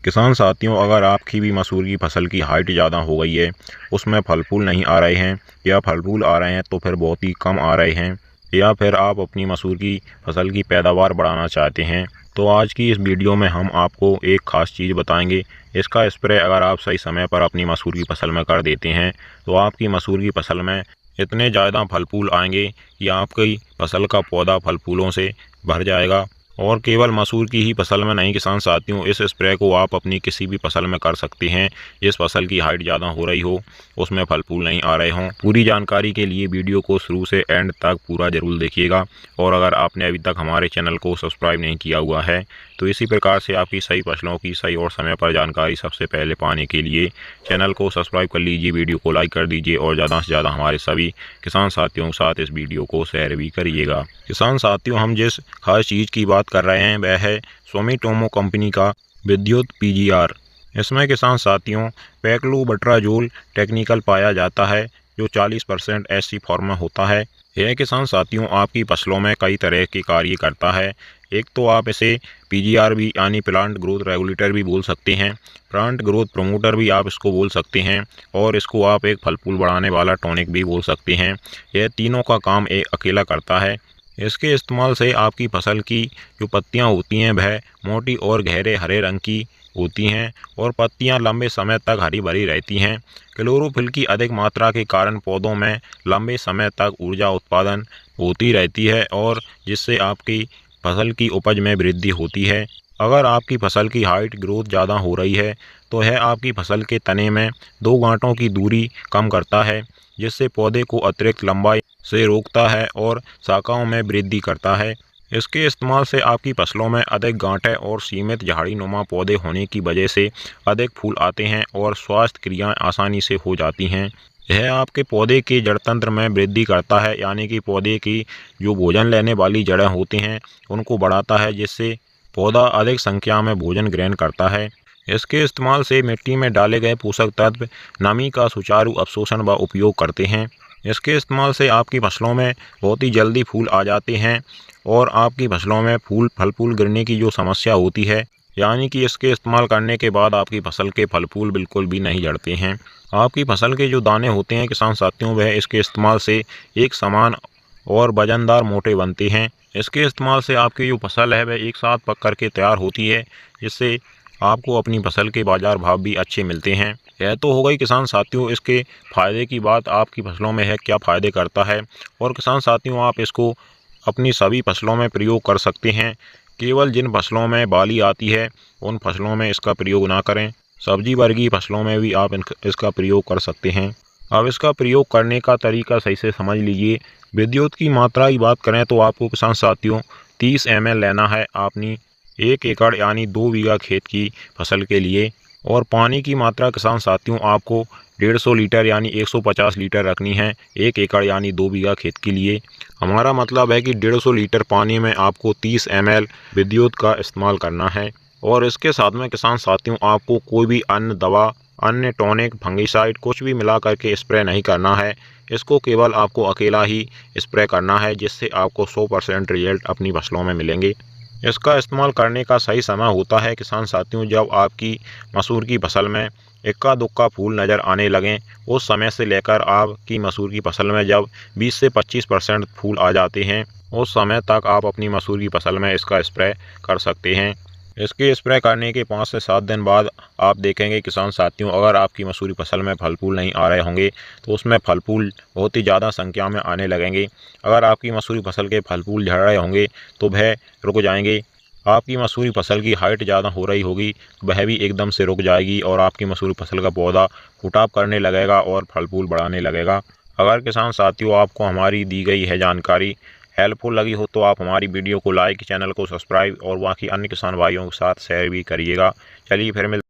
किसान साथियों, अगर आपकी भी मसूर की फसल की हाइट ज़्यादा हो गई है, उसमें फल फूल नहीं आ रहे हैं या फल फूल आ रहे हैं तो फिर बहुत ही कम आ रहे हैं, या फिर आप अपनी मसूर की फसल की पैदावार बढ़ाना चाहते हैं, तो आज की इस वीडियो में हम आपको एक ख़ास चीज़ बताएंगे। इसका स्प्रे अगर आप सही समय पर अपनी मसूर की फसल में कर देते हैं तो आपकी मसूर की फसल में इतने ज़्यादा फल फूल आएंगे कि आपकी फसल का पौधा फल फूलों से भर जाएगा। और केवल मसूर की ही फसल में नहीं किसान साथियों, इस स्प्रे को आप अपनी किसी भी फसल में कर सकते हैं जिस फसल की हाइट ज़्यादा हो रही हो, उसमें फल फूल नहीं आ रहे हों। पूरी जानकारी के लिए वीडियो को शुरू से एंड तक पूरा जरूर देखिएगा। और अगर आपने अभी तक हमारे चैनल को सब्सक्राइब नहीं किया हुआ है तो इसी प्रकार से आपकी सही फसलों की सही और समय पर जानकारी सबसे पहले पाने के लिए चैनल को सब्सक्राइब कर लीजिए, वीडियो को लाइक कर दीजिए और ज़्यादा से ज़्यादा हमारे सभी किसान साथियों के साथ इस वीडियो को शेयर भी करिएगा। किसान साथियों, हम जिस खास चीज़ की बात कर रहे हैं वह है सुमिटोमो कंपनी का विद्युत पीजीआर। इसमें किसान साथियों पैक्लोबट्राजोल टेक्निकल पाया जाता है जो 40% एससी फॉर्म में होता है। यह किसान साथियों आपकी फसलों में कई तरह के कार्य करता है। एक तो आप इसे पीजीआर भी यानी प्लांट ग्रोथ रेगुलेटर भी बोल सकते हैं, प्लांट ग्रोथ प्रमोटर भी आप इसको बोल सकते हैं, और इसको आप एक फल फूल बढ़ाने वाला टॉनिक भी बोल सकते हैं। यह तीनों का काम एक अकेला करता है। इसके इस्तेमाल से आपकी फसल की जो पत्तियां होती हैं वह मोटी और गहरे हरे रंग की होती हैं और पत्तियां लंबे समय तक हरी भरी रहती हैं। क्लोरोफिल की अधिक मात्रा के कारण पौधों में लंबे समय तक ऊर्जा उत्पादन होती रहती है और जिससे आपकी फसल की उपज में वृद्धि होती है। अगर आपकी फसल की हाइट ग्रोथ ज़्यादा हो रही है तो यह आपकी फसल के तने में 2 गांठों की दूरी कम करता है, जिससे पौधे को अतिरिक्त लंबाई से रोकता है और शाखाओं में वृद्धि करता है। इसके इस्तेमाल से आपकी फसलों में अधिक गांठें और सीमित झाड़ी नुमा पौधे होने की वजह से अधिक फूल आते हैं और स्वास्थ्य क्रियाएं आसानी से हो जाती हैं। यह आपके पौधे के जड़ तंत्र में वृद्धि करता है, यानी कि पौधे की जो भोजन लेने वाली जड़ें होती हैं उनको बढ़ाता है, जिससे पौधा अधिक संख्या में भोजन ग्रहण करता है। इसके इस्तेमाल से मिट्टी में डाले गए पोषक तत्व नमी का सुचारू अवशोषण व उपयोग करते हैं। इसके इस्तेमाल से आपकी फसलों में बहुत ही जल्दी फूल आ जाते हैं और आपकी फसलों में फल फूल गिरने की जो समस्या होती है, यानी कि इसके इस्तेमाल करने के बाद आपकी फसल के फल फूल बिल्कुल भी नहीं झड़ते हैं। आपकी फसल के जो दाने होते हैं किसान साथियों, वह इसके इस्तेमाल से एक समान और वजनदार मोटे बनते हैं। इसके इस्तेमाल से आपकी जो फसल है वह एक साथ पक करके तैयार होती है, जिससे आपको अपनी फसल के बाज़ार भाव भी अच्छे मिलते हैं। यह तो हो गई किसान साथियों इसके फ़ायदे की बात, आपकी फसलों में है क्या फ़ायदे करता है। और किसान साथियों, आप इसको अपनी सभी फसलों में प्रयोग कर सकते हैं। केवल जिन फसलों में बाली आती है उन फसलों में इसका प्रयोग ना करें। सब्जी वर्गीय फसलों में भी आप इसका प्रयोग कर सकते हैं। अब इसका प्रयोग करने का तरीका सही से समझ लीजिए। विद्युत की मात्रा की बात करें तो आपको किसान साथियों 30 ml लेना है अपनी 1 एकड़ यानी 2 बीघा खेत की फसल के लिए। और पानी की मात्रा किसान साथियों आपको 150 लीटर यानी 150 लीटर रखनी है 1 एकड़ यानी 2 बीघा खेत के लिए। हमारा मतलब है कि 150 लीटर पानी में आपको 30 ml विद्युत का इस्तेमाल करना है। और इसके साथ में किसान साथियों आपको कोई भी अन्य दवा, अन्य टॉनिक, फंगिसाइड कुछ भी मिला करके स्प्रे नहीं करना है। इसको केवल आपको अकेला ही स्प्रे करना है, जिससे आपको 100% रिजल्ट अपनी फसलों में मिलेंगे। इसका इस्तेमाल करने का सही समय होता है किसान साथियों जब आपकी मसूर की फसल में इक्का दुक्का फूल नज़र आने लगें। उस समय से लेकर आपकी मसूर की फसल में जब 20 से 25% फूल आ जाते हैं, उस समय तक आप अपनी मसूर की फसल में इसका स्प्रे कर सकते हैं। इसके स्प्रे करने के 5 से 7 दिन बाद आप देखेंगे किसान साथियों, अगर आपकी मसूरी फसल में फल फूल नहीं आ रहे होंगे तो उसमें फल फूल बहुत ही ज़्यादा संख्या में आने लगेंगे। अगर आपकी मसूरी फसल के फल फूल झड़ रहे होंगे तो वह रुक जाएंगे। आपकी मसूरी फसल की हाइट ज़्यादा हो रही होगी तो वह भी एकदम से रुक जाएगी और आपकी मसूरी फसल का पौधा फुटाव करने लगेगा और फल फूल बढ़ाने लगेगा। अगर किसान साथियों आपको हमारी दी गई है जानकारी हेल्पफुल लगी हो तो आप हमारी वीडियो को लाइक, चैनल को सब्सक्राइब और बाकी अन्य किसान भाइयों के साथ शेयर भी करिएगा। चलिए फिर मिलते